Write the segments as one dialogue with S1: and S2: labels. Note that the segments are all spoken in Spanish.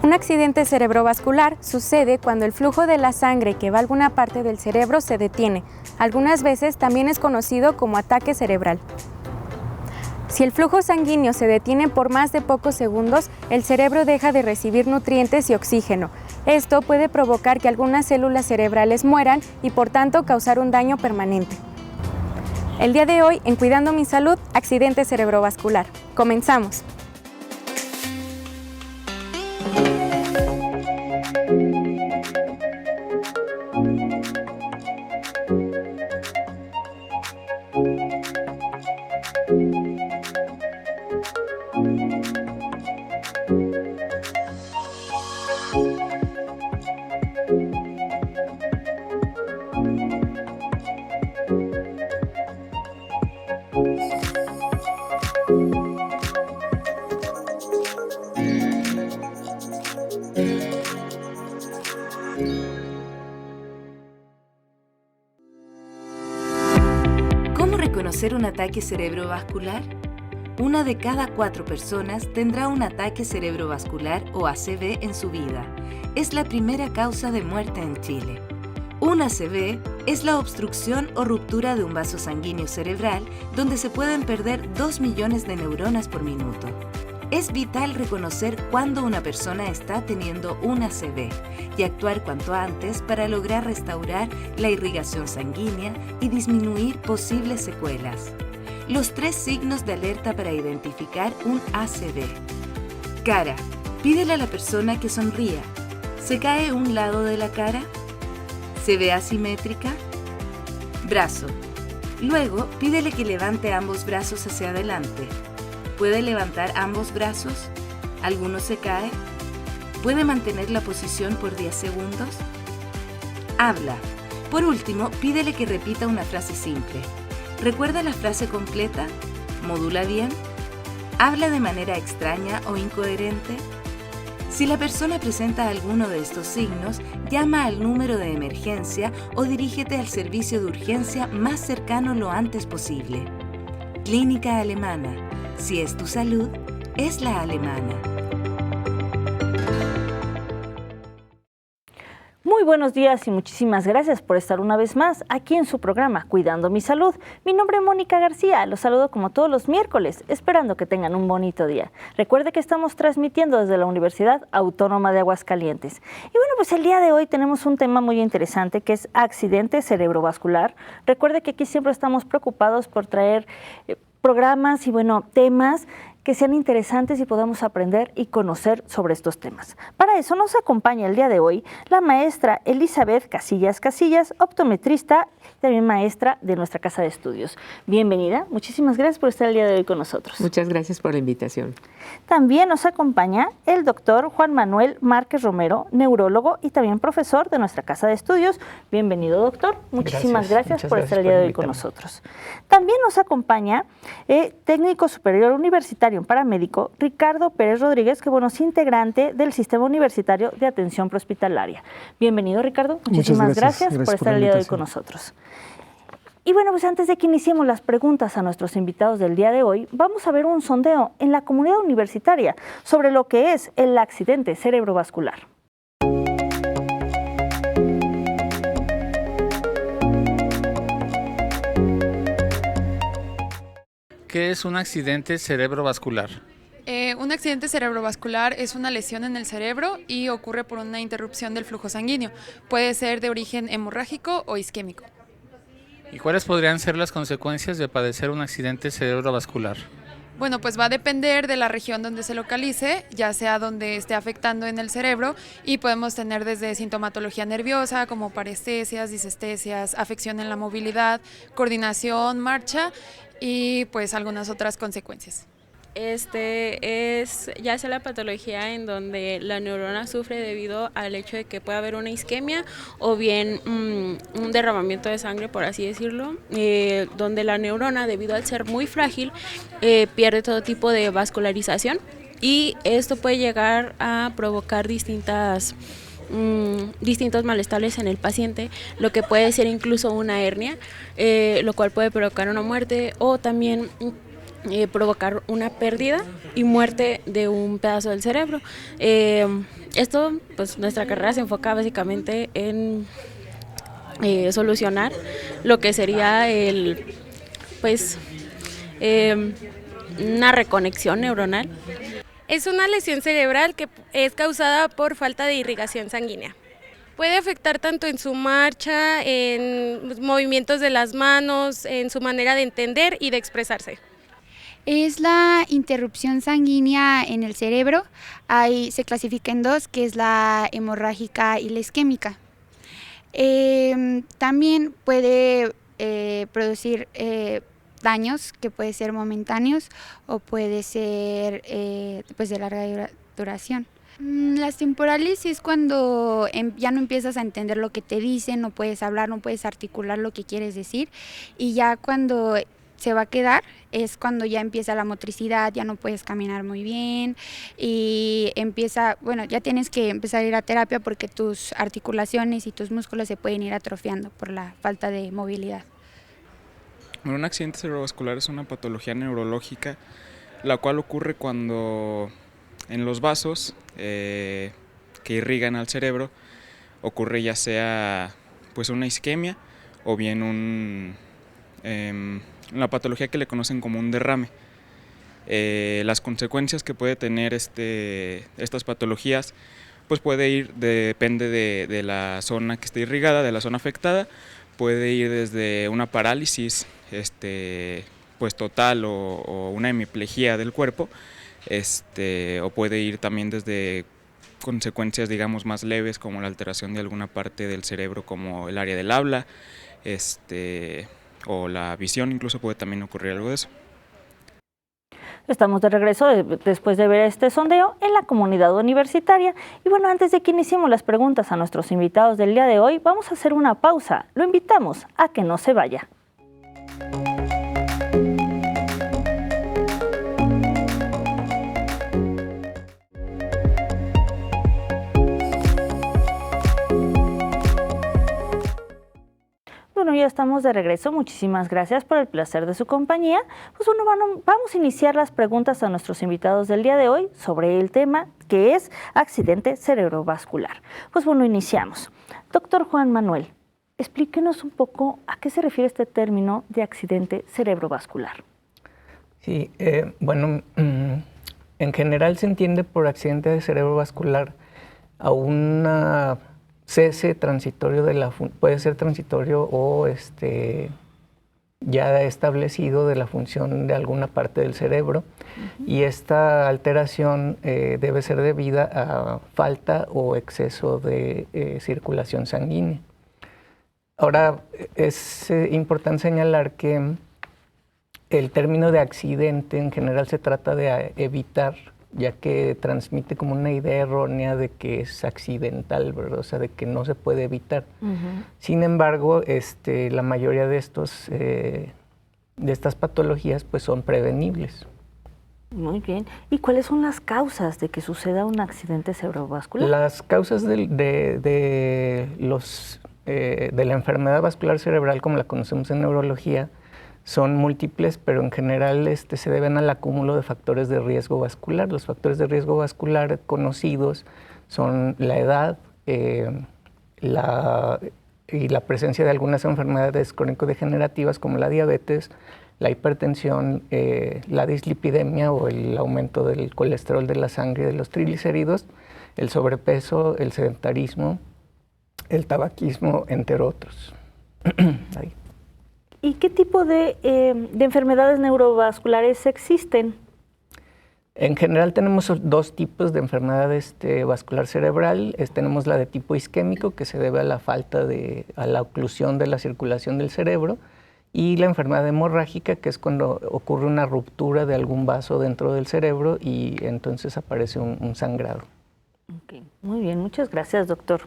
S1: Un accidente cerebrovascular sucede cuando el flujo de la sangre que va a alguna parte del cerebro se detiene. Algunas veces también es conocido como ataque cerebral. Si el flujo sanguíneo se detiene por más de pocos segundos, el cerebro deja de recibir nutrientes y oxígeno. Esto puede provocar que algunas células cerebrales mueran y por tanto causar un daño permanente. El día de hoy, en Cuidando mi Salud, accidente cerebrovascular. Comenzamos.
S2: ¿Cómo reconocer un ataque cerebrovascular? 1 de cada 4 personas tendrá un ataque cerebrovascular o ACV en su vida. Es la primera causa de muerte en Chile. Un ACV es la obstrucción o ruptura de un vaso sanguíneo cerebral donde se pueden perder 2 millones de neuronas por minuto. Es vital reconocer cuándo una persona está teniendo un ACV y actuar cuanto antes para lograr restaurar la irrigación sanguínea y disminuir posibles secuelas. Los 3 signos de alerta para identificar un ACV. Cara. Pídele a la persona que sonría. ¿Se cae un lado de la cara? ¿Se ve asimétrica? Brazo. Luego, pídele que levante ambos brazos hacia adelante. ¿Puede levantar ambos brazos? ¿Alguno se cae? ¿Puede mantener la posición por 10 segundos? Habla. Por último, pídele que repita una frase simple. ¿Recuerda la frase completa? ¿Modula bien? ¿Habla de manera extraña o incoherente? Si la persona presenta alguno de estos signos, llama al número de emergencia o dirígete al servicio de urgencia más cercano lo antes posible. Clínica Alemana. Si es tu salud, es la alemana.
S3: Muy buenos días y muchísimas gracias por estar una vez más aquí en su programa Cuidando mi Salud. Mi nombre es Mónica García, los saludo como todos los miércoles, esperando que tengan un bonito día. Recuerde que estamos transmitiendo desde la Universidad Autónoma de Aguascalientes. Y bueno, pues el día de hoy tenemos un tema muy interesante que es accidente cerebrovascular. Recuerde que aquí siempre estamos preocupados por traer programas y temas que sean interesantes y podamos aprender y conocer sobre estos temas. Para eso nos acompaña el día de hoy la maestra Elizabeth Casillas Casillas, optometrista, también maestra de nuestra casa de estudios. Bienvenida, muchísimas gracias por estar el día de hoy con nosotros.
S4: Muchas gracias por la invitación.
S3: También nos acompaña el doctor Juan Manuel Márquez Romero, neurólogo y también profesor de nuestra casa de estudios. Bienvenido, doctor. Muchísimas gracias por estar el día de hoy con nosotros. También nos acompaña técnico superior universitario paramédico Ricardo Pérez Rodríguez, que es integrante del Sistema Universitario de Atención Prehospitalaria. Bienvenido, Ricardo. Muchísimas gracias por estar el día de hoy con nosotros. Y bueno, pues antes de que iniciemos las preguntas a nuestros invitados del día de hoy, vamos a ver un sondeo en la comunidad universitaria sobre lo que es el accidente cerebrovascular.
S5: ¿Qué es un accidente cerebrovascular?
S6: Un accidente cerebrovascular es una lesión en el cerebro y ocurre por una interrupción del flujo sanguíneo. Puede ser de origen hemorrágico o isquémico.
S5: ¿Y cuáles podrían ser las consecuencias de padecer un accidente cerebrovascular?
S6: Bueno, pues va a depender de la región donde se localice, ya sea donde esté afectando en el cerebro, y podemos tener desde sintomatología nerviosa como parestesias, disestesias, afección en la movilidad, coordinación, marcha y pues algunas otras consecuencias.
S7: Ya sea la patología en donde la neurona sufre debido al hecho de que puede haber una isquemia o bien un derramamiento de sangre, por así decirlo, donde la neurona, debido al ser muy frágil, pierde todo tipo de vascularización, y esto puede llegar a provocar distintos malestares en el paciente, lo que puede ser incluso una hernia, lo cual puede provocar una muerte, o también provocar una pérdida y muerte de un pedazo del cerebro. Esto, pues nuestra carrera se enfoca básicamente en solucionar lo que sería una reconexión neuronal.
S4: Es una lesión cerebral que es causada por falta de irrigación sanguínea. Puede afectar tanto en su marcha, en movimientos de las manos, en su manera de entender y de expresarse.
S8: Es la interrupción sanguínea en el cerebro. Se clasifica en dos, que es la hemorrágica y la isquémica. También puede producir daños que pueden ser momentáneos o puede ser de larga duración. Las temporales es cuando ya no empiezas a entender lo que te dicen, no puedes hablar, no puedes articular lo que quieres decir, y ya cuando se va a quedar es cuando ya empieza la motricidad, ya no puedes caminar muy bien y ya tienes que empezar a ir a terapia porque tus articulaciones y tus músculos se pueden ir atrofiando por la falta de movilidad.
S9: Bueno, un accidente cerebrovascular es una patología neurológica, la cual ocurre cuando en los vasos que irrigan al cerebro ocurre ya sea pues una isquemia o bien una patología que le conocen como un derrame. Las consecuencias que puede tener estas patologías pues depende de la zona que esté irrigada, de la zona afectada. Puede ir desde una parálisis pues total o una hemiplegia del cuerpo, o puede ir también desde consecuencias digamos más leves como la alteración de alguna parte del cerebro como el área del habla, o la visión, incluso puede también ocurrir algo de eso.
S3: Estamos de regreso después de ver este sondeo en la comunidad universitaria. Y bueno, antes de que iniciemos las preguntas a nuestros invitados del día de hoy, vamos a hacer una pausa. Lo invitamos a que no se vaya. Bueno, ya estamos de regreso. Muchísimas gracias por el placer de su compañía. Pues bueno, vamos a iniciar las preguntas a nuestros invitados del día de hoy sobre el tema que es accidente cerebrovascular. Pues bueno, iniciamos. Doctor Juan Manuel, explíquenos un poco a qué se refiere este término de accidente cerebrovascular.
S10: Sí, en general se entiende por accidente cerebrovascular a una cese transitorio puede ser transitorio o ya establecido de la función de alguna parte del cerebro, y esta alteración debe ser debida a falta o exceso de circulación sanguínea. Ahora, es importante señalar que el término de accidente en general se trata de evitar, ya que transmite como una idea errónea de que es accidental, ¿verdad? O sea, de que no se puede evitar. Sin embargo, la mayoría de estas patologías pues son prevenibles.
S3: Muy bien. ¿Y cuáles son las causas de que suceda un accidente cerebrovascular?
S10: Las causas de la enfermedad vascular cerebral, como la conocemos en neurología, son múltiples, pero en general se deben al acúmulo de factores de riesgo vascular. Los factores de riesgo vascular conocidos son la edad y la presencia de algunas enfermedades crónico-degenerativas como la diabetes, la hipertensión, la dislipidemia o el aumento del colesterol de la sangre y de los triglicéridos, el sobrepeso, el sedentarismo, el tabaquismo, entre otros. Ahí.
S3: ¿Y qué tipo de enfermedades neurovasculares existen?
S10: En general tenemos dos tipos de enfermedades vascular cerebral. Tenemos la de tipo isquémico, que se debe a la a la oclusión de la circulación del cerebro, y la enfermedad hemorrágica, que es cuando ocurre una ruptura de algún vaso dentro del cerebro y entonces aparece un sangrado.
S3: Okay. Muy bien, muchas gracias, doctor.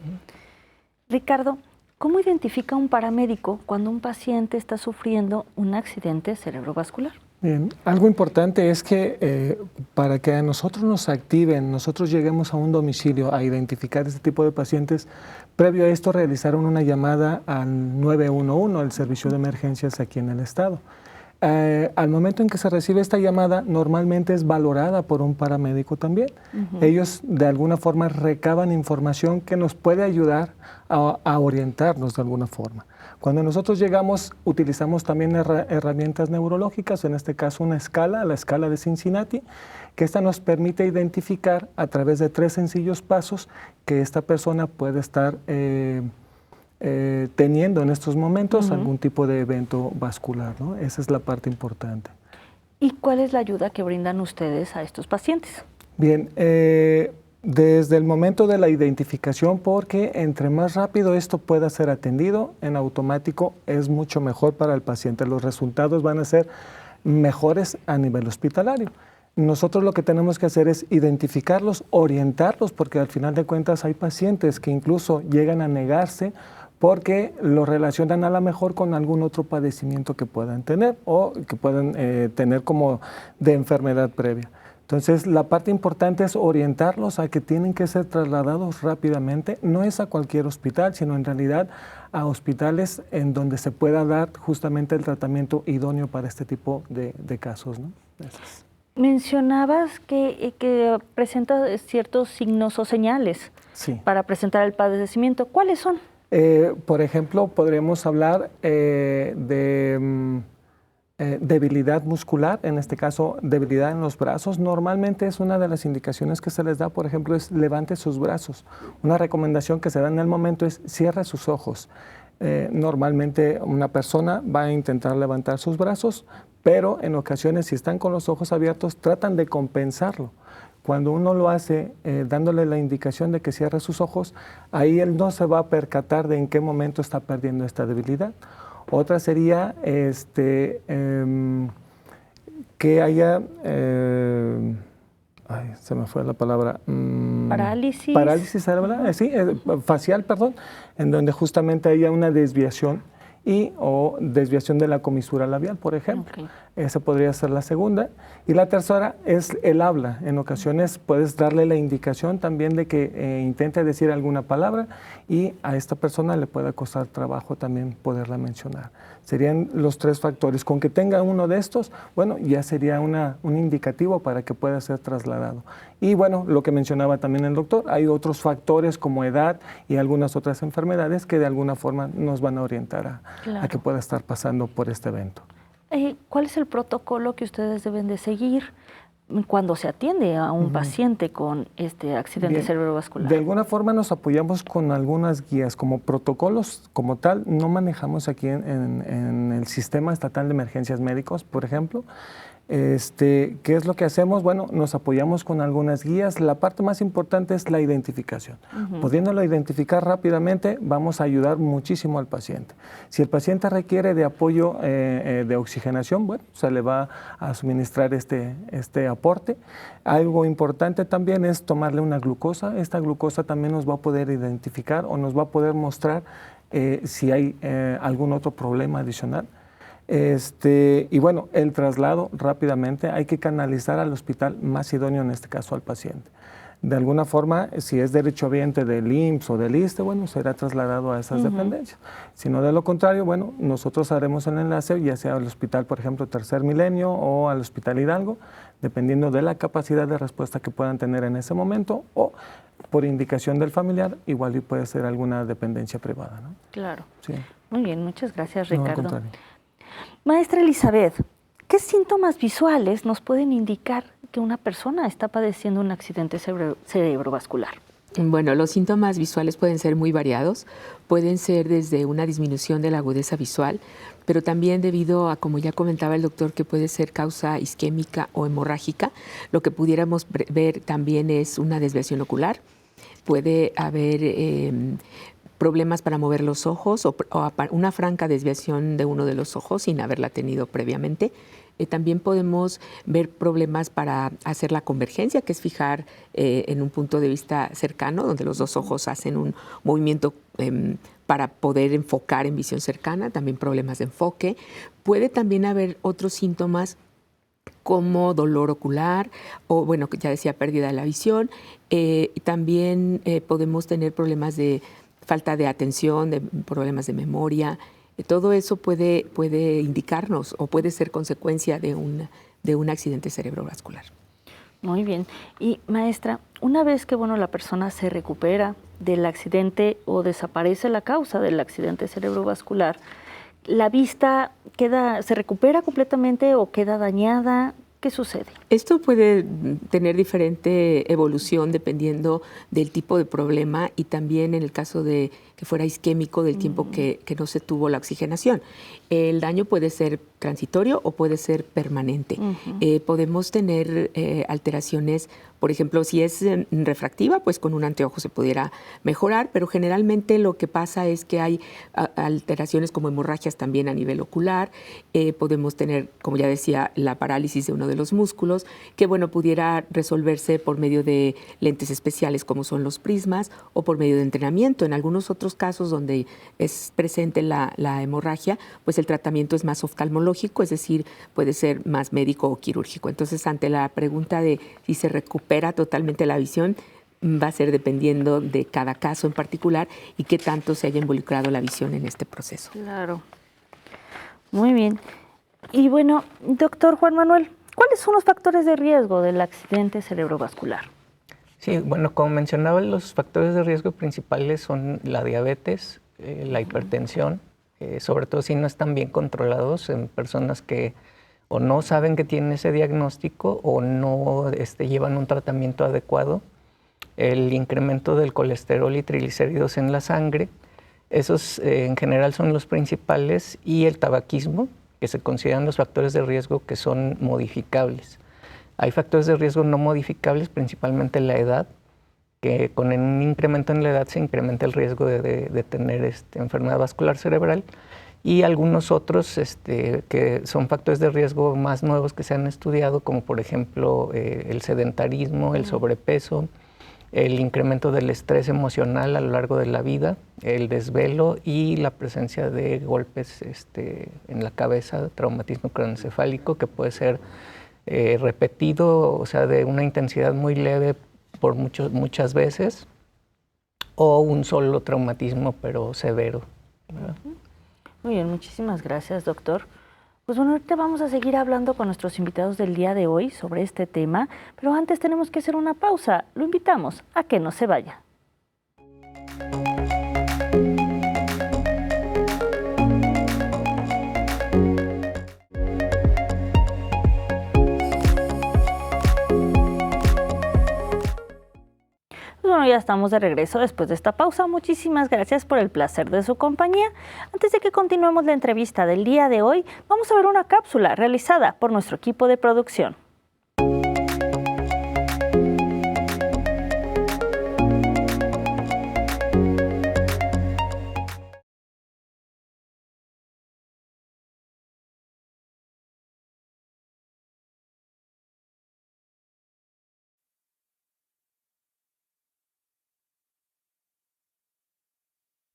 S3: Ricardo, ¿cómo identifica un paramédico cuando un paciente está sufriendo un accidente cerebrovascular?
S11: Bien, algo importante es que para que a nosotros nos activen, nosotros lleguemos a un domicilio a identificar este tipo de pacientes, previo a esto realizaron una llamada al 911, al servicio de emergencias aquí en el estado. al momento en que se recibe esta llamada, normalmente es valorada por un paramédico también. Ellos de alguna forma recaban información que nos puede ayudar a orientarnos de alguna forma. Cuando nosotros llegamos, utilizamos también herramientas neurológicas, en este caso una escala, la escala de Cincinnati, que esta nos permite identificar a través de 3 sencillos pasos que esta persona puede estar teniendo en estos momentos algún tipo de evento vascular, ¿no? Esa es la parte importante.
S3: ¿Y cuál es la ayuda que brindan ustedes a estos pacientes?
S11: Bien, desde el momento de la identificación, porque entre más rápido esto pueda ser atendido, en automático es mucho mejor para el paciente. Los resultados van a ser mejores a nivel hospitalario. Nosotros lo que tenemos que hacer es identificarlos, orientarlos, porque al final de cuentas hay pacientes que incluso llegan a negarse porque lo relacionan a lo mejor con algún otro padecimiento que puedan tener o que puedan tener como de enfermedad previa. Entonces, la parte importante es orientarlos a que tienen que ser trasladados rápidamente. No es a cualquier hospital, sino en realidad a hospitales en donde se pueda dar justamente el tratamiento idóneo para este tipo de casos, ¿no? Gracias.
S3: Mencionabas que presenta ciertos signos o señales para presentar el padecimiento. ¿Cuáles son?
S11: Por ejemplo, podremos hablar de debilidad muscular, en este caso debilidad en los brazos. Normalmente es una de las indicaciones que se les da, por ejemplo, es levante sus brazos. Una recomendación que se da en el momento es cierre sus ojos. Normalmente una persona va a intentar levantar sus brazos, pero en ocasiones si están con los ojos abiertos tratan de compensarlo. Cuando uno lo hace dándole la indicación de que cierre sus ojos, ahí él no se va a percatar de en qué momento está perdiendo esta debilidad. Otra sería que haya, se me fue la palabra.
S3: Parálisis.
S11: Parálisis cerebral, sí, facial, perdón, en donde justamente haya una desviación o desviación de la comisura labial, por ejemplo. Esa podría ser la segunda. Y la tercera es el habla. En ocasiones puedes darle la indicación también de que intente decir alguna palabra y a esta persona le pueda costar trabajo también poderla mencionar. Serían los 3 factores. Con que tenga uno de estos, bueno, ya sería un indicativo para que pueda ser trasladado. Y bueno, lo que mencionaba también el doctor, hay otros factores como edad y algunas otras enfermedades que de alguna forma nos van a orientar a que pueda estar pasando por este evento.
S3: ¿Cuál es el protocolo que ustedes deben de seguir cuando se atiende a un paciente con este accidente cerebrovascular?
S11: De alguna forma nos apoyamos con algunas guías, como protocolos como tal, no manejamos aquí en el Sistema Estatal de Emergencias Médicos, por ejemplo. ¿Qué es lo que hacemos? Bueno, nos apoyamos con algunas guías. La parte más importante es la identificación. Pudiéndolo identificar rápidamente, vamos a ayudar muchísimo al paciente. Si el paciente requiere de apoyo de oxigenación, bueno, se le va a suministrar este aporte. Algo importante también es tomarle una glucosa. Esta glucosa también nos va a poder identificar o nos va a poder mostrar si hay algún otro problema adicional. Y bueno, el traslado rápidamente, hay que canalizar al hospital más idóneo, en este caso al paciente. De alguna forma, si es derechohabiente del IMSS o del ISSSTE, bueno, será trasladado a esas dependencias. Si no, de lo contrario, bueno, nosotros haremos el enlace, ya sea al hospital, por ejemplo, Tercer Milenio o al Hospital Hidalgo, dependiendo de la capacidad de respuesta que puedan tener en ese momento, o por indicación del familiar, igual puede ser alguna dependencia privada, ¿no?
S3: Claro.
S11: Sí.
S3: Muy bien, muchas gracias, Ricardo.
S11: No, al contrario.
S3: Maestra Elizabeth, ¿qué síntomas visuales nos pueden indicar que una persona está padeciendo un accidente cerebrovascular?
S12: Bueno, los síntomas visuales pueden ser muy variados. Pueden ser desde una disminución de la agudeza visual, pero también debido a, como ya comentaba el doctor, que puede ser causa isquémica o hemorrágica. Lo que pudiéramos ver también es una desviación ocular. Puede haber problemas para mover los ojos o una franca desviación de uno de los ojos sin haberla tenido previamente. También podemos ver problemas para hacer la convergencia, que es fijar en un punto de vista cercano, donde los 2 ojos hacen un movimiento para poder enfocar en visión cercana, también problemas de enfoque. Puede también haber otros síntomas como dolor ocular o, bueno, ya decía, pérdida de la visión. También podemos tener problemas de falta de atención, de problemas de memoria, Todo eso puede indicarnos o puede ser consecuencia de un accidente cerebrovascular.
S3: Muy bien. Y maestra, una vez que la persona se recupera del accidente o desaparece la causa del accidente cerebrovascular, ¿la vista se recupera completamente o queda dañada? ¿Qué sucede?
S12: Esto puede tener diferente evolución dependiendo del tipo de problema y también en el caso de que fuera isquémico del tiempo que no se tuvo la oxigenación. El daño puede ser transitorio o puede ser permanente. Podemos tener alteraciones, por ejemplo, si es refractiva, pues con un anteojo se pudiera mejorar, pero generalmente lo que pasa es que hay alteraciones como hemorragias también a nivel ocular. Podemos tener, como ya decía, la parálisis de uno de los músculos, que pudiera resolverse por medio de lentes especiales como son los prismas o por medio de entrenamiento. En algunos otros casos donde es presente la hemorragia, pues el tratamiento es más oftalmológico, es decir, puede ser más médico o quirúrgico. Entonces, ante la pregunta de si se recupera totalmente la visión, va a ser dependiendo de cada caso en particular y qué tanto se haya involucrado la visión en este proceso.
S3: Claro. Muy bien. Y doctor Juan Manuel, ¿cuáles son los factores de riesgo del accidente cerebrovascular?
S10: Sí, como mencionaba, los factores de riesgo principales son la diabetes, la hipertensión, sobre todo si no están bien controlados en personas que o no saben que tienen ese diagnóstico o no llevan un tratamiento adecuado, el incremento del colesterol y triglicéridos en la sangre, esos en general son los principales, y el tabaquismo, que se consideran los factores de riesgo que son modificables. Hay factores de riesgo no modificables, principalmente la edad, que con un incremento en la edad se incrementa el riesgo de tener enfermedad vascular cerebral, y algunos otros que son factores de riesgo más nuevos que se han estudiado, como por ejemplo el sedentarismo, el sobrepeso, el incremento del estrés emocional a lo largo de la vida, el desvelo y la presencia de golpes en la cabeza, traumatismo craneoencefálico, que puede ser repetido, o sea, de una intensidad muy leve por muchas veces, o un solo traumatismo pero severo, ¿verdad?
S3: Muy bien, muchísimas gracias, doctor. Pues ahorita vamos a seguir hablando con nuestros invitados del día de hoy sobre este tema, pero antes tenemos que hacer una pausa. Lo invitamos a que no se vaya. Ya estamos de regreso después de esta pausa. Muchísimas gracias por el placer de su compañía. Antes de que continuemos la entrevista del día de hoy, vamos a ver una cápsula realizada por nuestro equipo de producción.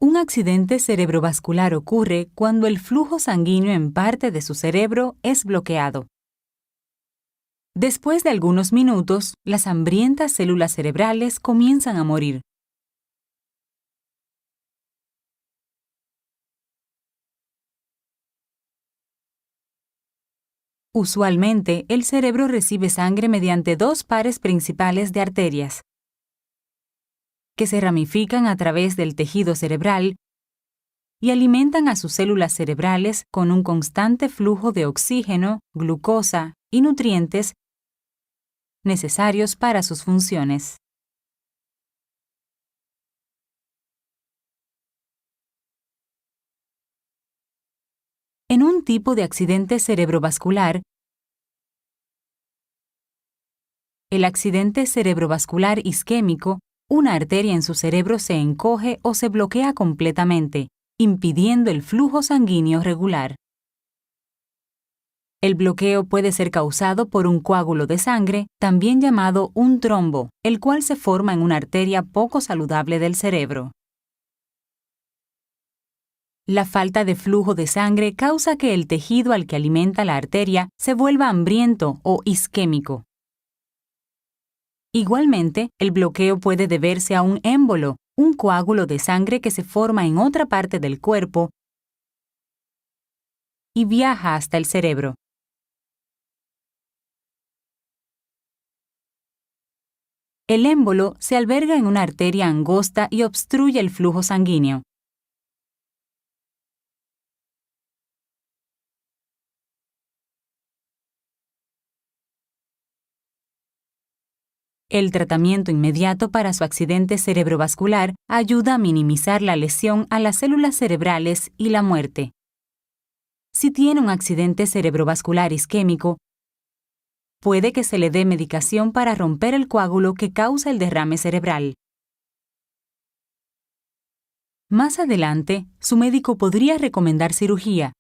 S13: Un accidente cerebrovascular ocurre cuando el flujo sanguíneo en parte de su cerebro es bloqueado. Después de algunos minutos, las hambrientas células cerebrales comienzan a morir. Usualmente, el cerebro recibe sangre mediante dos pares principales de arterias, que se ramifican a través del tejido cerebral y alimentan a sus células cerebrales con un constante flujo de oxígeno, glucosa y nutrientes necesarios para sus funciones. En un tipo de accidente cerebrovascular, el accidente cerebrovascular isquémico, una arteria en su cerebro se encoge o se bloquea completamente, impidiendo el flujo sanguíneo regular. El bloqueo puede ser causado por un coágulo de sangre, también llamado un trombo, el cual se forma en una arteria poco saludable del cerebro. La falta de flujo de sangre causa que el tejido al que alimenta la arteria se vuelva hambriento o isquémico. Igualmente, el bloqueo puede deberse a un émbolo, un coágulo de sangre que se forma en otra parte del cuerpo y viaja hasta el cerebro. El émbolo se alberga en una arteria angosta y obstruye el flujo sanguíneo. El tratamiento inmediato para su accidente cerebrovascular ayuda a minimizar la lesión a las células cerebrales y la muerte. Si tiene un accidente cerebrovascular isquémico, puede que se le dé medicación para romper el coágulo que causa el derrame cerebral. Más adelante, su médico podría recomendar cirugía,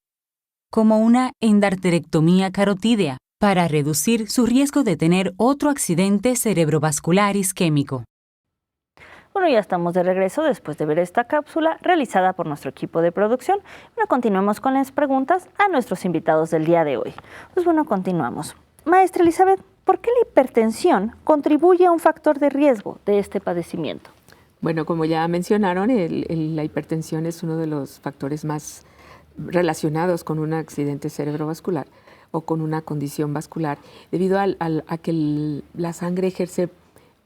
S13: como una endarterectomía carotídea, para reducir su riesgo de tener otro accidente cerebrovascular isquémico.
S3: Bueno, ya estamos de regreso después de ver esta cápsula realizada por nuestro equipo de producción. Bueno, continuemos con las preguntas a nuestros invitados del día de hoy. Pues bueno, continuamos. Maestra Elizabeth, ¿por qué la hipertensión contribuye a un factor de riesgo de este padecimiento?
S12: Bueno, como ya mencionaron, la hipertensión es uno de los factores más relacionados con un accidente cerebrovascular o con una condición vascular, debido a que la sangre ejerce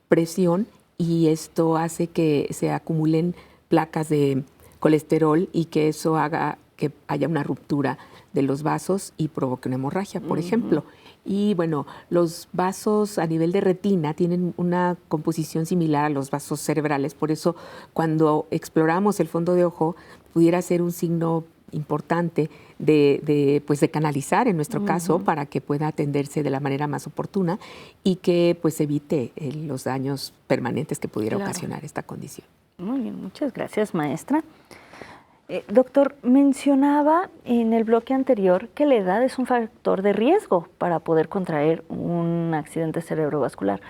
S12: presión y esto hace que se acumulen placas de colesterol y que eso haga que haya una ruptura de los vasos y provoque una hemorragia, por ejemplo. Y bueno, los vasos a nivel de retina tienen una composición similar a los vasos cerebrales, por eso cuando exploramos el fondo de ojo pudiera ser un signo importante de canalizar en nuestro caso para que pueda atenderse de la manera más oportuna y que pues evite los daños permanentes que pudiera ocasionar esta condición.
S3: Muy bien, muchas gracias, maestra. Doctor, mencionaba en el bloque anterior que la edad es un factor de riesgo para poder contraer un accidente cerebrovascular.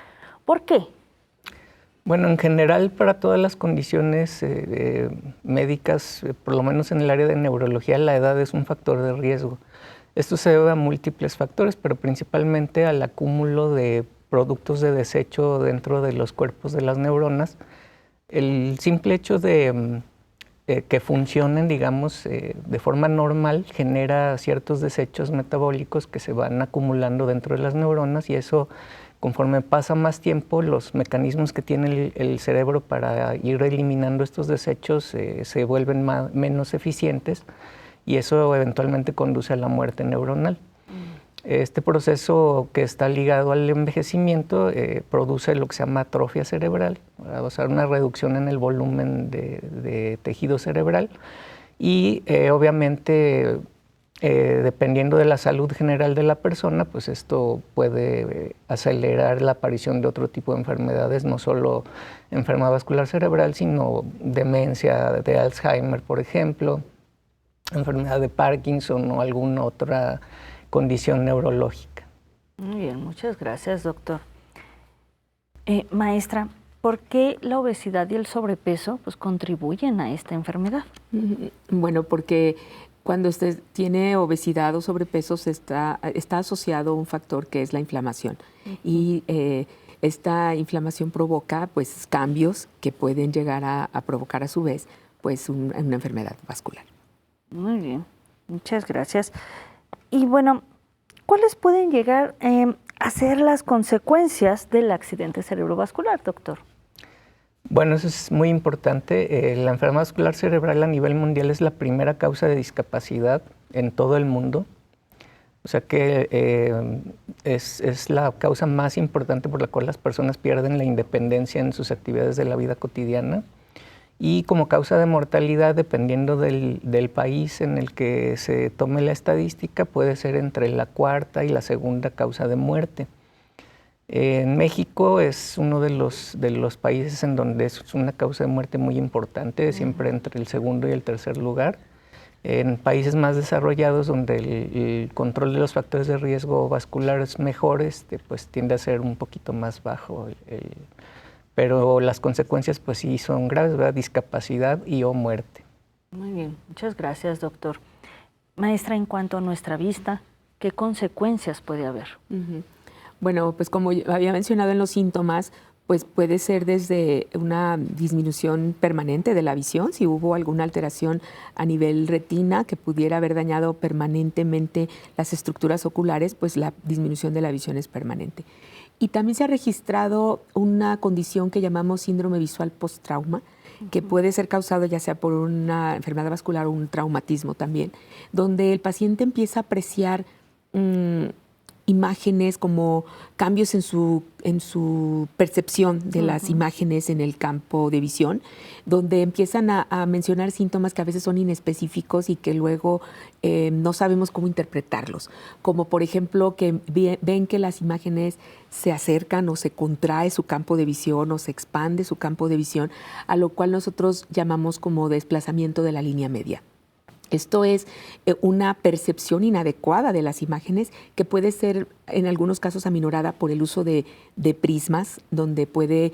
S3: ¿Por qué?
S10: Bueno, en general para todas las condiciones médicas, por lo menos en el área de neurología, la edad es un factor de riesgo. Esto se debe a múltiples factores, pero principalmente al acúmulo de productos de desecho dentro de los cuerpos de las neuronas. El simple hecho de que funcionen, digamos, de forma normal genera ciertos desechos metabólicos que se van acumulando dentro de las neuronas y eso, conforme pasa más tiempo, los mecanismos que tiene el cerebro para ir eliminando estos desechos se vuelven menos eficientes y eso eventualmente conduce a la muerte neuronal. Este proceso que está ligado al envejecimiento produce lo que se llama atrofia cerebral, o sea, una reducción en el volumen de tejido cerebral y obviamente dependiendo de la salud general de la persona, pues esto puede acelerar la aparición de otro tipo de enfermedades, no solo enfermedad vascular cerebral, sino demencia de Alzheimer, por ejemplo, enfermedad de Parkinson o alguna otra condición neurológica.
S3: Muy bien, muchas gracias, doctor. Maestra, ¿por qué la obesidad y el sobrepeso pues, contribuyen a esta enfermedad?
S12: Bueno, porque cuando usted tiene obesidad o sobrepeso está asociado a un factor que es la inflamación. Y esta inflamación provoca pues, cambios que pueden llegar a provocar a su vez pues, una enfermedad vascular.
S3: Muy bien, muchas gracias. Y bueno, ¿cuáles pueden llegar a ser las consecuencias del accidente cerebrovascular, doctor?
S10: Bueno, eso es muy importante. La enfermedad vascular cerebral a nivel mundial es la primera causa de discapacidad en todo el mundo. O sea que es la causa más importante por la cual las personas pierden la independencia en sus actividades de la vida cotidiana. Y como causa de mortalidad, dependiendo del país en el que se tome la estadística, puede ser entre la cuarta y la segunda causa de muerte. En México es uno de los países en donde es una causa de muerte muy importante, siempre entre el segundo y el tercer lugar. En países más desarrollados, donde el control de los factores de riesgo vascular es mejor, pues tiende a ser un poquito más bajo. Pero las consecuencias pues sí son graves, ¿verdad? Discapacidad y o muerte.
S3: Muy bien, muchas gracias, doctor. Maestra, en cuanto a nuestra vista, ¿qué consecuencias puede haber?
S12: Bueno, pues como había mencionado en los síntomas, pues puede ser desde una disminución permanente de la visión, si hubo alguna alteración a nivel retina que pudiera haber dañado permanentemente las estructuras oculares, pues la disminución de la visión es permanente. Y también se ha registrado una condición que llamamos síndrome visual post-trauma, que puede ser causado ya sea por una enfermedad vascular o un traumatismo también, donde el paciente empieza a apreciar imágenes como cambios en su percepción de las imágenes en el campo de visión, donde empiezan a mencionar síntomas que a veces son inespecíficos y que luego no sabemos cómo interpretarlos, como por ejemplo que ven que las imágenes se acercan o se contrae su campo de visión o se expande su campo de visión, a lo cual nosotros llamamos como desplazamiento de la línea media. Esto es una percepción inadecuada de las imágenes que puede ser en algunos casos aminorada por el uso de prismas, donde puede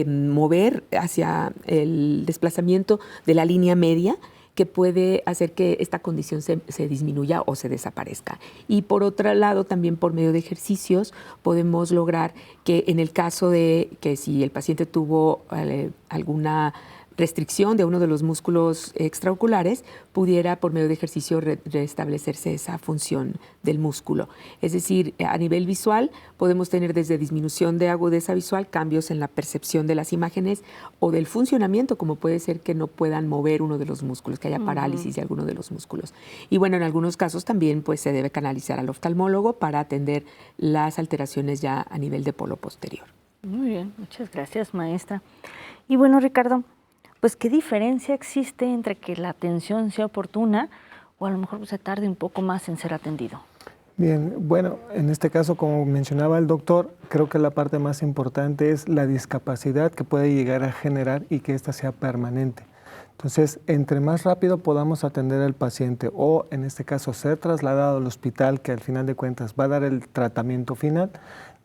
S12: mover hacia el desplazamiento de la línea media, que puede hacer que esta condición se disminuya o se desaparezca. Y por otro lado, también por medio de ejercicios podemos lograr que en el caso de que si el paciente tuvo alguna restricción de uno de los músculos extraoculares, pudiera por medio de ejercicio restablecerse esa función del músculo. Es decir, a nivel visual podemos tener desde disminución de agudeza visual, cambios en la percepción de las imágenes o del funcionamiento, como puede ser que no puedan mover uno de los músculos, que haya parálisis de alguno de los músculos. Y bueno, en algunos casos también pues, se debe canalizar al oftalmólogo para atender las alteraciones ya a nivel de polo posterior.
S3: Muy bien, muchas gracias, maestra. Y bueno, Ricardo, pues ¿qué diferencia existe entre que la atención sea oportuna o a lo mejor se tarde un poco más en ser atendido?
S11: Bien, bueno, en este caso, como mencionaba el doctor, creo que la parte más importante es la discapacidad que puede llegar a generar y que ésta sea permanente. Entonces, entre más rápido podamos atender al paciente o, en este caso, ser trasladado al hospital, que al final de cuentas va a dar el tratamiento final,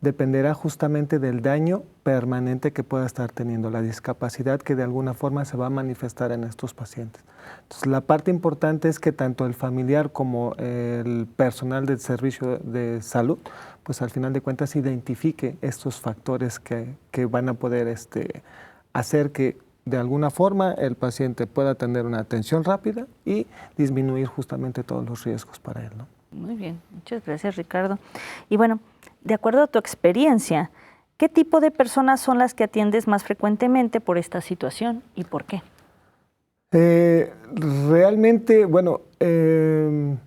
S11: dependerá justamente del daño permanente que pueda estar teniendo, la discapacidad que de alguna forma se va a manifestar en estos pacientes. Entonces, la parte importante es que tanto el familiar como el personal del servicio de salud, pues al final de cuentas identifique estos factores que van a poder hacer que de alguna forma el paciente pueda tener una atención rápida y disminuir justamente todos los riesgos para él, ¿no?
S3: Muy bien, muchas gracias, Ricardo. Y bueno, de acuerdo a tu experiencia, ¿qué tipo de personas son las que atiendes más frecuentemente por esta situación y por qué?
S11: Realmente, bueno, en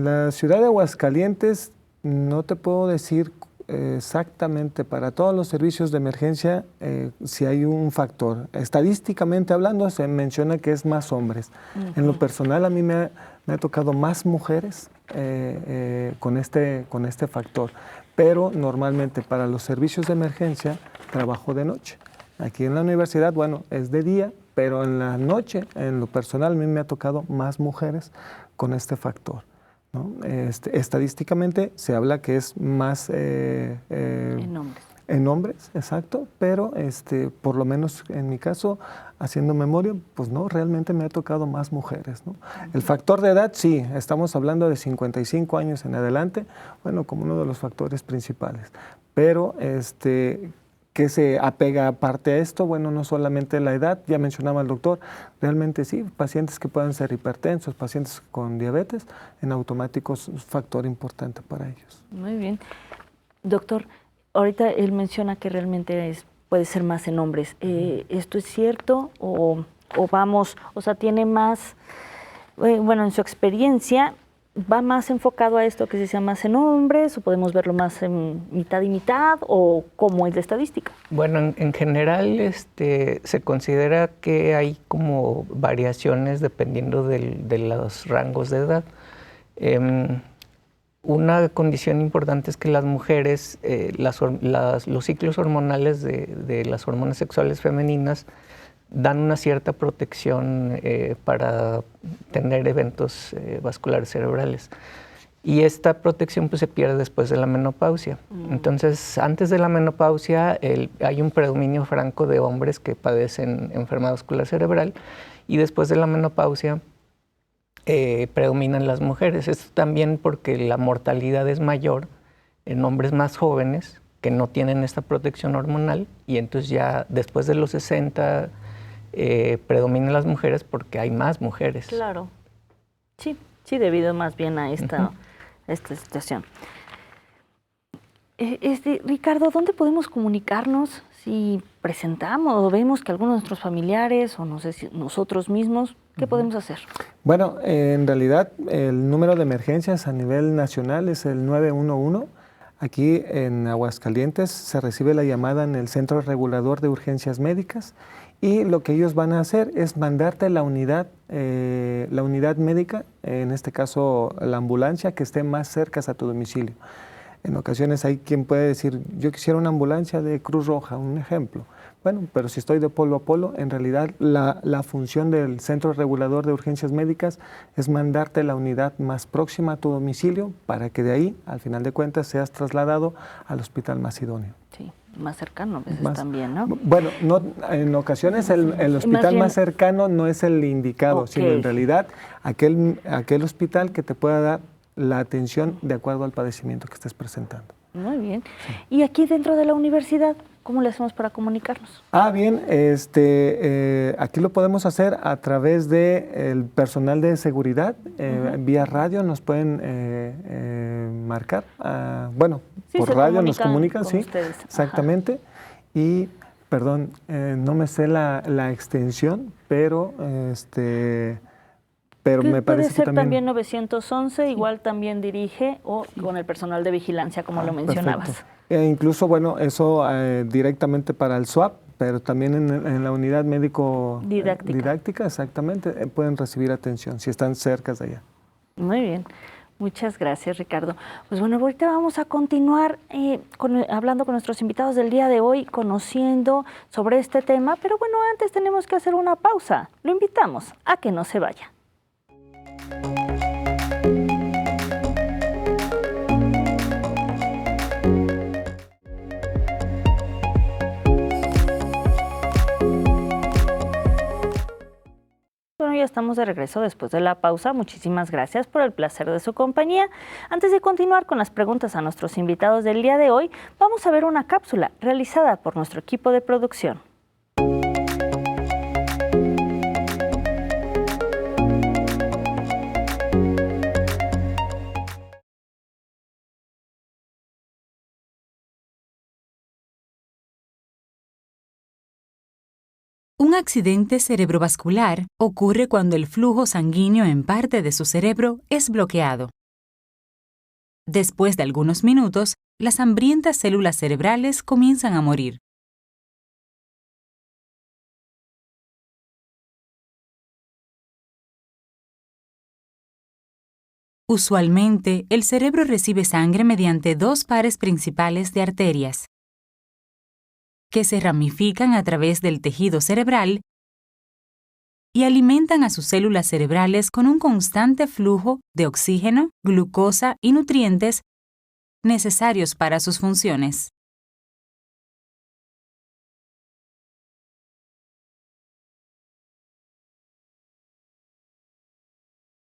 S11: la ciudad de Aguascalientes no te puedo decir exactamente para todos los servicios de emergencia si hay un factor. Estadísticamente hablando se menciona que es más hombres. En lo personal a mí me ha tocado más mujeres con este factor, pero normalmente para los servicios de emergencia trabajo de noche. Aquí en la universidad, bueno, es de día, pero en la noche, en lo personal, a mí me ha tocado más mujeres con este factor, ¿no? Estadísticamente se habla que es más
S3: en hombres.
S11: En hombres, exacto, pero por lo menos en mi caso, haciendo memoria, pues no, realmente me ha tocado más mujeres, ¿no? El factor de edad, sí, estamos hablando de 55 años en adelante, bueno, como uno de los factores principales, pero ¿qué se apega aparte a esto? Bueno, no solamente la edad, ya mencionaba el doctor, realmente sí, pacientes que puedan ser hipertensos, pacientes con diabetes, en automático es un factor importante para ellos.
S3: Muy bien. Doctor, ahorita él menciona que realmente puede ser más en hombres. ¿Esto es cierto o vamos, o sea, tiene más, bueno, en su experiencia, va más enfocado a esto que se sea más en hombres o podemos verlo más en mitad y mitad o cómo es la estadística?
S10: Bueno, en general se considera que hay como variaciones dependiendo de los rangos de edad. Una condición importante es que las mujeres, los ciclos hormonales de las hormonas sexuales femeninas dan una cierta protección para tener eventos vasculares cerebrales. Y esta protección pues, se pierde después de la menopausia. Entonces, antes de la menopausia hay un predominio franco de hombres que padecen enfermedad vascular cerebral y después de la menopausia predominan las mujeres. Esto también porque la mortalidad es mayor en hombres más jóvenes que no tienen esta protección hormonal, y entonces ya después de los 60 predominan las mujeres porque hay más mujeres.
S3: Claro. Sí, debido más bien a esta situación. Ricardo, ¿dónde podemos comunicarnos si presentamos o vemos que algunos de nuestros familiares o no sé si nosotros mismos, qué podemos hacer?
S11: Bueno, en realidad el número de emergencias a nivel nacional es el 911. Aquí en Aguascalientes se recibe la llamada en el Centro Regulador de Urgencias Médicas, y lo que ellos van a hacer es mandarte la unidad médica, en este caso la ambulancia que esté más cerca a tu domicilio. En ocasiones hay quien puede decir, yo quisiera una ambulancia de Cruz Roja, un ejemplo. Bueno, pero si estoy de polo a polo, en realidad la función del Centro Regulador de Urgencias Médicas es mandarte la unidad más próxima a tu domicilio para que de ahí, al final de cuentas, seas trasladado al hospital más idóneo.
S3: Sí, más cercano a veces también, ¿no?
S11: Bueno, no, en ocasiones el hospital más cercano no es el indicado, sino en realidad aquel hospital que te pueda dar la atención de acuerdo al padecimiento que estés presentando.
S3: Muy bien. Sí. Y aquí dentro de la universidad, ¿cómo le hacemos para comunicarnos?
S11: Bien, aquí lo podemos hacer a través del personal de seguridad, vía radio nos pueden marcar, sí, por radio nos comunican, sí, ustedes. Exactamente. Y, perdón, no me sé la extensión, pero me parece que
S3: también 911, igual también dirige o con el personal de vigilancia, como lo mencionabas.
S11: Incluso, bueno, eso directamente para el SWAP, pero también en la unidad médico-didáctica, exactamente, pueden recibir atención si están cerca de allá.
S3: Muy bien. Muchas gracias, Ricardo. Pues bueno, ahorita vamos a continuar hablando con nuestros invitados del día de hoy, conociendo sobre este tema, pero bueno, antes tenemos que hacer una pausa. Lo invitamos a que no se vaya. Bueno, ya estamos de regreso después de la pausa. Muchísimas gracias por el placer de su compañía. Antes de continuar con las preguntas a nuestros invitados del día de hoy, vamos a ver una cápsula realizada por nuestro equipo de producción.
S13: Un accidente cerebrovascular ocurre cuando el flujo sanguíneo en parte de su cerebro es bloqueado. Después de algunos minutos, las hambrientas células cerebrales comienzan a morir. Usualmente, el cerebro recibe sangre mediante dos pares principales de arterias, que se ramifican a través del tejido cerebral y alimentan a sus células cerebrales con un constante flujo de oxígeno, glucosa y nutrientes necesarios para sus funciones.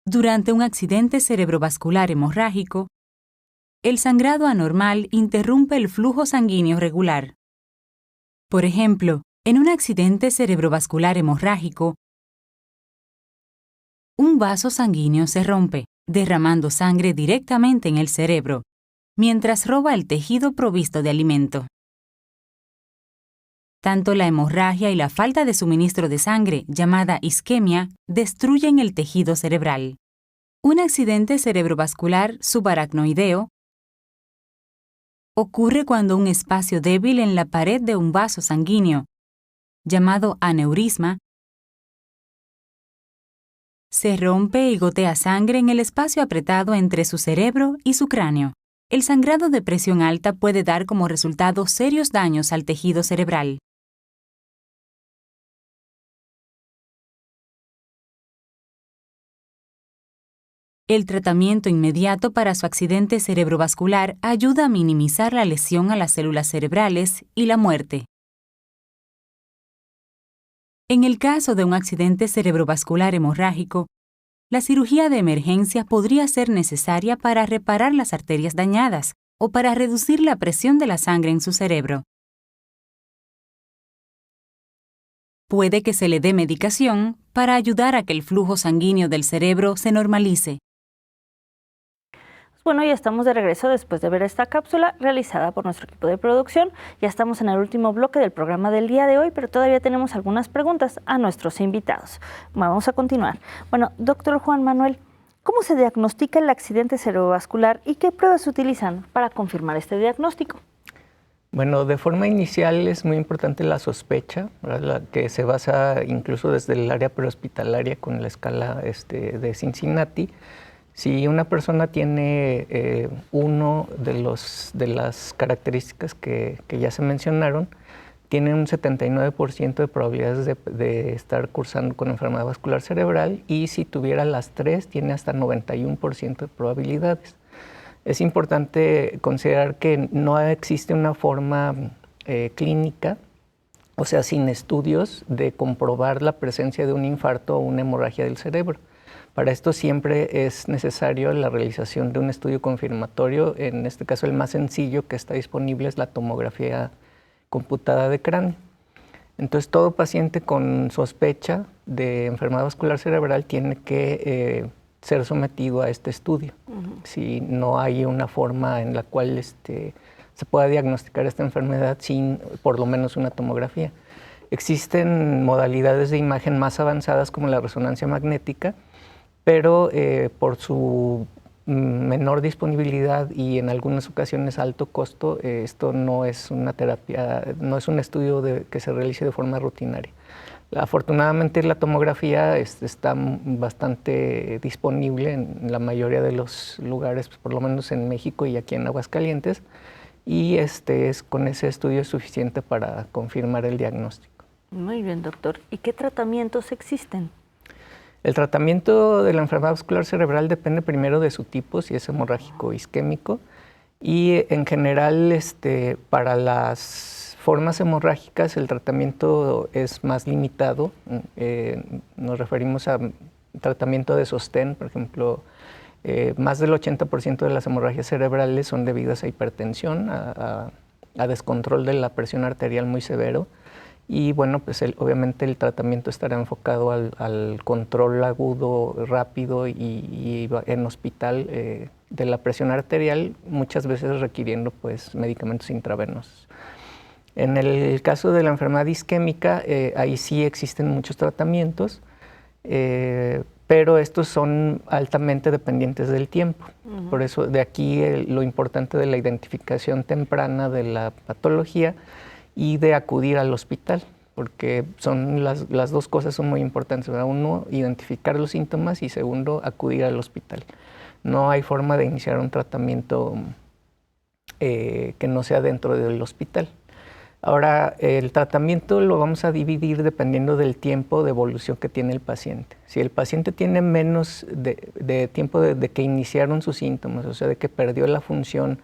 S13: Durante un accidente cerebrovascular hemorrágico, el sangrado anormal interrumpe el flujo sanguíneo regular. Por ejemplo, en un accidente cerebrovascular hemorrágico, un vaso sanguíneo se rompe, derramando sangre directamente en el cerebro, mientras roba el tejido provisto de alimento. Tanto la hemorragia y la falta de suministro de sangre, llamada isquemia, destruyen el tejido cerebral. Un accidente cerebrovascular subaracnoideo ocurre cuando un espacio débil en la pared de un vaso sanguíneo, llamado aneurisma, se rompe y gotea sangre en el espacio apretado entre su cerebro y su cráneo. El sangrado de presión alta puede dar como resultado serios daños al tejido cerebral. El tratamiento inmediato para su accidente cerebrovascular ayuda a minimizar la lesión a las células cerebrales y la muerte. En el caso de un accidente cerebrovascular hemorrágico, la cirugía de emergencia podría ser necesaria para reparar las arterias dañadas o para reducir la presión de la sangre en su cerebro. Puede que se le dé medicación para ayudar a que el flujo sanguíneo del cerebro se normalice.
S3: Bueno, ya estamos de regreso después de ver esta cápsula realizada por nuestro equipo de producción. Ya estamos en el último bloque del programa del día de hoy, pero todavía tenemos algunas preguntas a nuestros invitados. Vamos a continuar. Bueno, doctor Juan Manuel, ¿cómo se diagnostica el accidente cerebrovascular y qué pruebas se utilizan para confirmar este diagnóstico?
S10: Bueno, de forma inicial es muy importante la sospecha, ¿verdad? Que se basa incluso desde el área prehospitalaria con la escala de Cincinnati. Si una persona tiene uno de las características que ya se mencionaron, tiene un 79% de probabilidades de estar cursando con enfermedad vascular cerebral, y si tuviera las tres, tiene hasta 91% de probabilidades. Es importante considerar que no existe una forma clínica, o sea, sin estudios, de comprobar la presencia de un infarto o una hemorragia del cerebro. Para esto siempre es necesario la realización de un estudio confirmatorio. En este caso, el más sencillo que está disponible es la tomografía computada de cráneo. Entonces, todo paciente con sospecha de enfermedad vascular cerebral tiene que ser sometido a este estudio. Si no hay una forma en la cual se pueda diagnosticar esta enfermedad sin por lo menos una tomografía. Existen modalidades de imagen más avanzadas como la resonancia magnética, pero por su menor disponibilidad y en algunas ocasiones alto costo, esto no es una terapia, no es un estudio que se realice de forma rutinaria. Afortunadamente la tomografía está bastante disponible en la mayoría de los lugares, por lo menos en México y aquí en Aguascalientes, y con ese estudio es suficiente para confirmar el diagnóstico.
S3: Muy bien, doctor. ¿Y qué tratamientos existen?
S10: El tratamiento de la enfermedad vascular cerebral depende primero de su tipo, si es hemorrágico o isquémico, y en general para las formas hemorrágicas el tratamiento es más limitado. Nos referimos a tratamiento de sostén, por ejemplo, más del 80% de las hemorragias cerebrales son debidas a hipertensión, a descontrol de la presión arterial muy severo. Y bueno, pues obviamente el tratamiento estará enfocado al control agudo, rápido y en hospital de la presión arterial, muchas veces requiriendo pues medicamentos intravenosos. En el caso de la enfermedad isquémica, ahí sí existen muchos tratamientos, pero estos son altamente dependientes del tiempo. Por eso de aquí lo importante de la identificación temprana de la patología y de acudir al hospital, porque son las dos cosas son muy importantes, ¿verdad? Uno, identificar los síntomas, y segundo, acudir al hospital. No hay forma de iniciar un tratamiento que no sea dentro del hospital. Ahora, el tratamiento lo vamos a dividir dependiendo del tiempo de evolución que tiene el paciente. Si el paciente tiene menos de tiempo de que iniciaron sus síntomas, o sea, de que perdió la función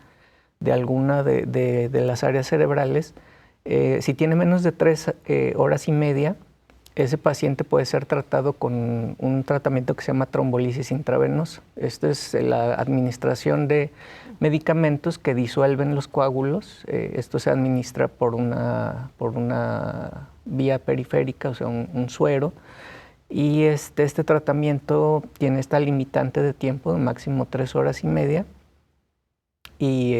S10: de alguna de las áreas cerebrales, si tiene menos de 3 horas y media, ese paciente puede ser tratado con un tratamiento que se llama trombolisis intravenosa. Esto es la administración de medicamentos que disuelven los coágulos. Esto se administra por una vía periférica, o sea, un suero. Y este tratamiento tiene esta limitante de tiempo de máximo 3 horas y media. Y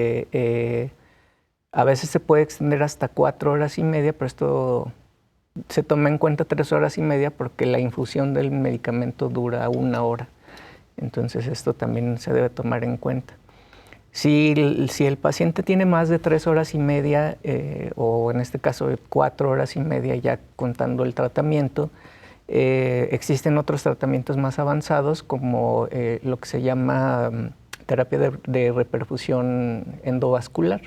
S10: a veces se puede extender hasta 4 horas y media, pero esto se toma en cuenta 3 horas y media porque la infusión del medicamento dura 1 hora. Entonces esto también se debe tomar en cuenta. Si el paciente tiene más de 3 horas y media, o en este caso 4 horas y media ya contando el tratamiento, existen otros tratamientos más avanzados como lo que se llama terapia de reperfusión endovascular.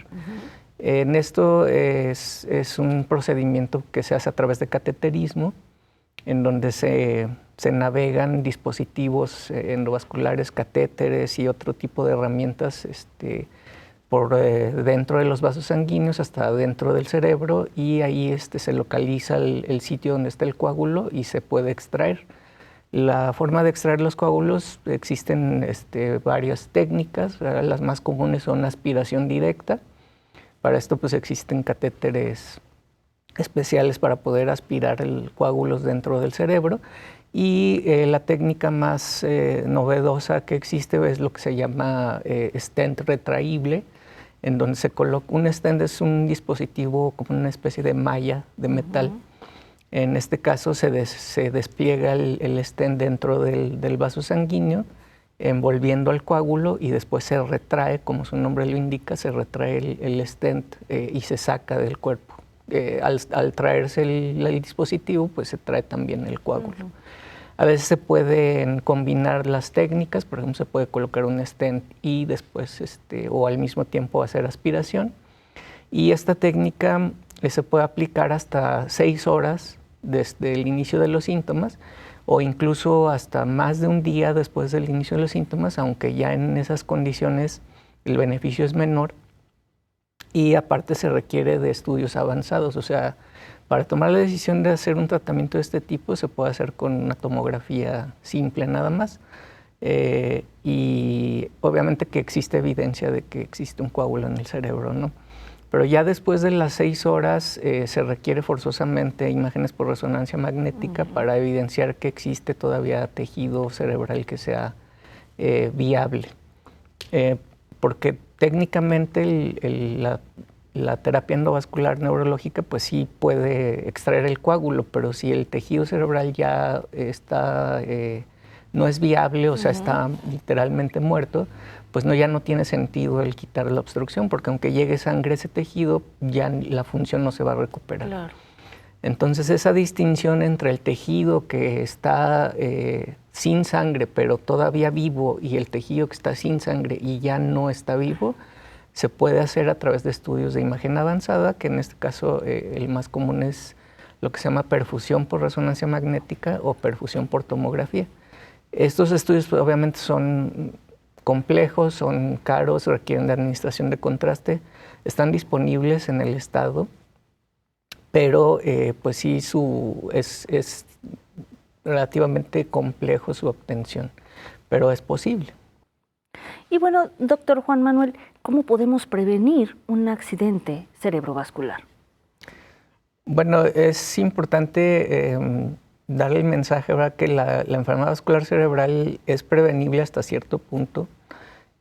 S10: En esto es un procedimiento que se hace a través de cateterismo, en donde se navegan dispositivos endovasculares, catéteres y otro tipo de herramientas por dentro de los vasos sanguíneos hasta dentro del cerebro, y ahí se localiza el sitio donde está el coágulo y se puede extraer. La forma de extraer los coágulos, existen varias técnicas. Las más comunes son aspiración directa. Para esto pues existen catéteres especiales para poder aspirar coágulos dentro del cerebro. Y la técnica más novedosa que existe es lo que se llama stent retraíble, en donde se coloca un stent, es un dispositivo como una especie de malla de metal. En este caso se despliega el stent dentro del vaso sanguíneo, envolviendo al coágulo, y después se retrae, como su nombre lo indica, se retrae el stent y se saca del cuerpo. Al traerse el dispositivo, pues se trae también el coágulo. A veces se pueden combinar las técnicas, por ejemplo, se puede colocar un stent y después, o al mismo tiempo hacer aspiración. Y esta técnica se puede aplicar hasta 6 horas desde el inicio de los síntomas, o incluso hasta más de un día después del inicio de los síntomas, aunque ya en esas condiciones el beneficio es menor. Y aparte se requiere de estudios avanzados, o sea, para tomar la decisión de hacer un tratamiento de este tipo se puede hacer con una tomografía simple nada más. Y obviamente que existe evidencia de que existe un coágulo en el cerebro, ¿no? Pero ya después de las 6 horas se requiere forzosamente imágenes por resonancia magnética para evidenciar que existe todavía tejido cerebral que sea viable. Porque técnicamente la terapia endovascular neurológica pues sí puede extraer el coágulo, pero si el tejido cerebral ya está, no es viable, o sea, está literalmente muerto, pues ya no tiene sentido el quitar la obstrucción, porque aunque llegue sangre a ese tejido, ya la función no se va a recuperar. Claro. Entonces esa distinción entre el tejido que está sin sangre, pero todavía vivo, y el tejido que está sin sangre y ya no está vivo, se puede hacer a través de estudios de imagen avanzada, que en este caso el más común es lo que se llama perfusión por resonancia magnética o perfusión por tomografía. Estos estudios pues, obviamente son complejos, son caros, requieren de administración de contraste, están disponibles en el estado, pero pues sí es relativamente complejo su obtención, pero es posible.
S3: Y bueno, doctor Juan Manuel, ¿cómo podemos prevenir un accidente cerebrovascular?
S10: Bueno, es importante darle el mensaje, ¿verdad?, que la enfermedad vascular cerebral es prevenible hasta cierto punto,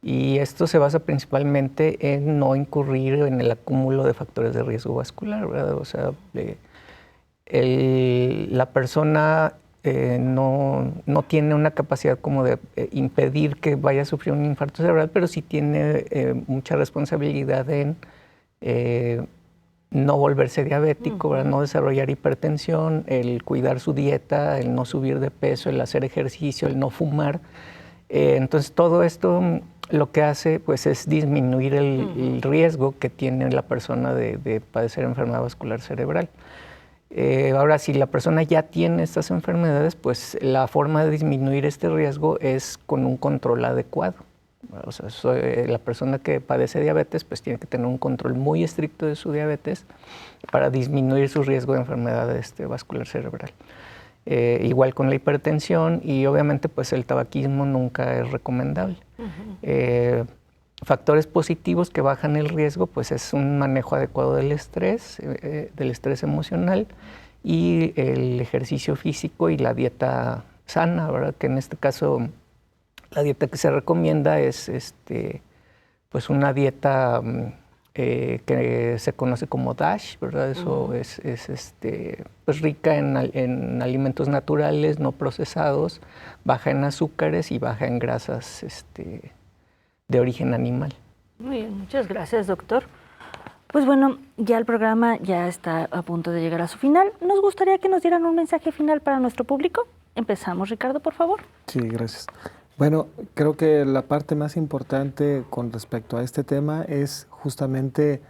S10: y esto se basa principalmente en no incurrir en el acúmulo de factores de riesgo vascular, ¿verdad? O sea, la persona no tiene una capacidad como de impedir que vaya a sufrir un infarto cerebral, pero sí tiene mucha responsabilidad en no volverse diabético, ¿verdad?, no desarrollar hipertensión, el cuidar su dieta, el no subir de peso, el hacer ejercicio, el no fumar. Entonces todo esto lo que hace pues, es disminuir el riesgo que tiene la persona de padecer enfermedad vascular cerebral. Ahora, si la persona ya tiene estas enfermedades, pues la forma de disminuir este riesgo es con un control adecuado. O sea, la persona que padece diabetes pues tiene que tener un control muy estricto de su diabetes para disminuir su riesgo de enfermedad vascular cerebral. Igual con la hipertensión, y obviamente pues el tabaquismo nunca es recomendable. Factores positivos que bajan el riesgo pues es un manejo adecuado del estrés emocional, y el ejercicio físico y la dieta sana, ¿verdad? Que en este caso la dieta que se recomienda es pues una dieta que se conoce como DASH, ¿verdad? Eso es pues rica en alimentos naturales, no procesados, baja en azúcares y baja en grasas de origen animal.
S3: Muy bien, muchas gracias, doctor. Pues bueno, ya el programa ya está a punto de llegar a su final. Nos gustaría que nos dieran un mensaje final para nuestro público. Empezamos, Ricardo, por favor.
S11: Sí, gracias. Bueno, creo que la parte más importante con respecto a este tema es justamente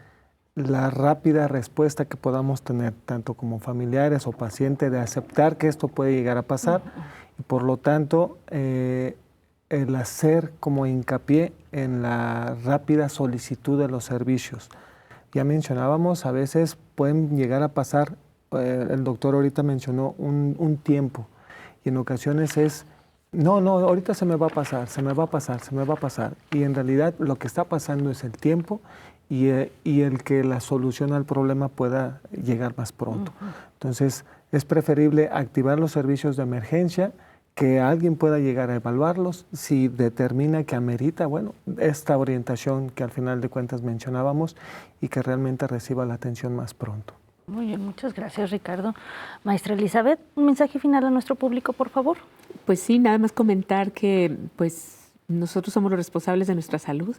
S11: la rápida respuesta que podamos tener, tanto como familiares o pacientes, de aceptar que esto puede llegar a pasar, y por lo tanto el hacer como hincapié en la rápida solicitud de los servicios. Ya mencionábamos, a veces pueden llegar a pasar, el doctor ahorita mencionó un tiempo, y en ocasiones es, no, ahorita se me va a pasar, se me va a pasar, se me va a pasar. Y en realidad lo que está pasando es el tiempo y el que la solución al problema pueda llegar más pronto. Entonces, es preferible activar los servicios de emergencia, que alguien pueda llegar a evaluarlos, si determina que amerita, bueno, esta orientación que al final de cuentas mencionábamos y que realmente reciba la atención más pronto.
S3: Muy bien, muchas gracias, Ricardo. Maestra Elizabeth, un mensaje final a nuestro público, por favor.
S12: Pues sí, nada más comentar que pues nosotros somos los responsables de nuestra salud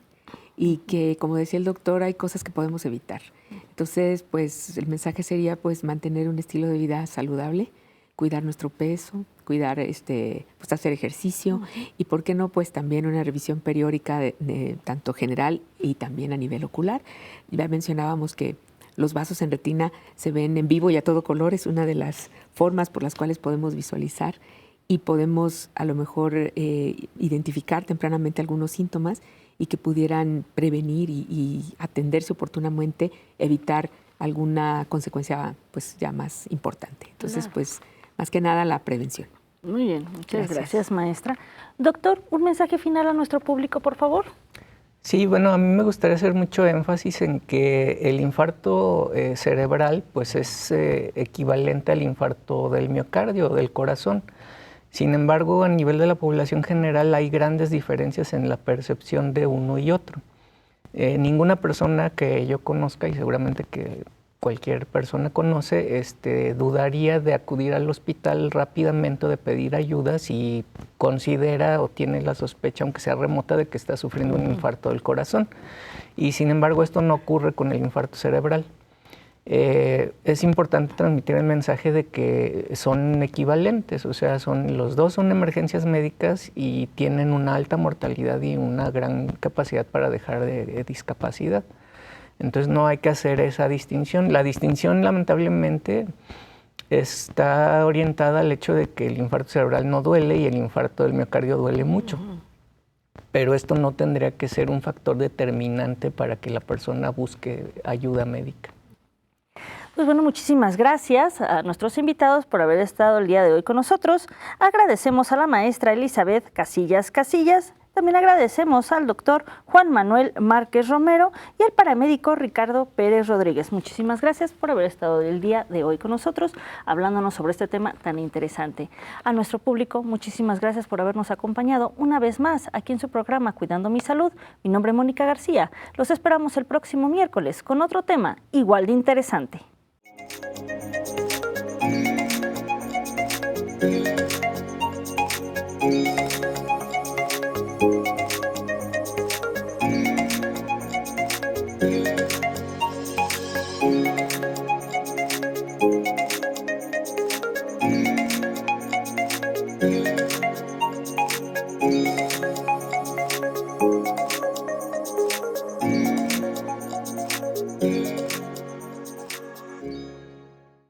S12: y que, como decía el doctor, hay cosas que podemos evitar. Entonces, pues el mensaje sería pues mantener un estilo de vida saludable, cuidar nuestro peso, cuidar pues hacer ejercicio y por qué no pues también una revisión periódica de tanto general y también a nivel ocular. Ya mencionábamos que los vasos en retina se ven en vivo y a todo color, es una de las formas por las cuales podemos visualizar y podemos a lo mejor identificar tempranamente algunos síntomas y que pudieran prevenir y atenderse oportunamente, evitar alguna consecuencia pues ya más importante. Entonces, pues más que nada la prevención.
S3: Muy bien, muchas gracias, maestra. Doctor, un mensaje final a nuestro público, por favor.
S10: Sí, bueno, a mí me gustaría hacer mucho énfasis en que el infarto cerebral pues es equivalente al infarto del miocardio, del corazón. Sin embargo, a nivel de la población general hay grandes diferencias en la percepción de uno y otro. Ninguna persona que yo conozca, y seguramente que cualquier persona conoce, dudaría de acudir al hospital rápidamente o de pedir ayuda si considera o tiene la sospecha, aunque sea remota, de que está sufriendo un infarto del corazón. Y sin embargo, esto no ocurre con el infarto cerebral. Es importante transmitir el mensaje de que son equivalentes, o sea, los dos son emergencias médicas y tienen una alta mortalidad y una gran capacidad para dejar de discapacidad. Entonces no hay que hacer esa distinción. La distinción, lamentablemente, está orientada al hecho de que el infarto cerebral no duele y el infarto del miocardio duele mucho. Pero esto no tendría que ser un factor determinante para que la persona busque ayuda médica.
S3: Pues bueno, muchísimas gracias a nuestros invitados por haber estado el día de hoy con nosotros. Agradecemos a la maestra Elizabeth Casillas. También agradecemos al doctor Juan Manuel Márquez Romero y al paramédico Ricardo Pérez Rodríguez. Muchísimas gracias por haber estado el día de hoy con nosotros, hablándonos sobre este tema tan interesante. A nuestro público, muchísimas gracias por habernos acompañado una vez más aquí en su programa Cuidando mi Salud. Mi nombre es Mónica García. Los esperamos el próximo miércoles con otro tema igual de interesante.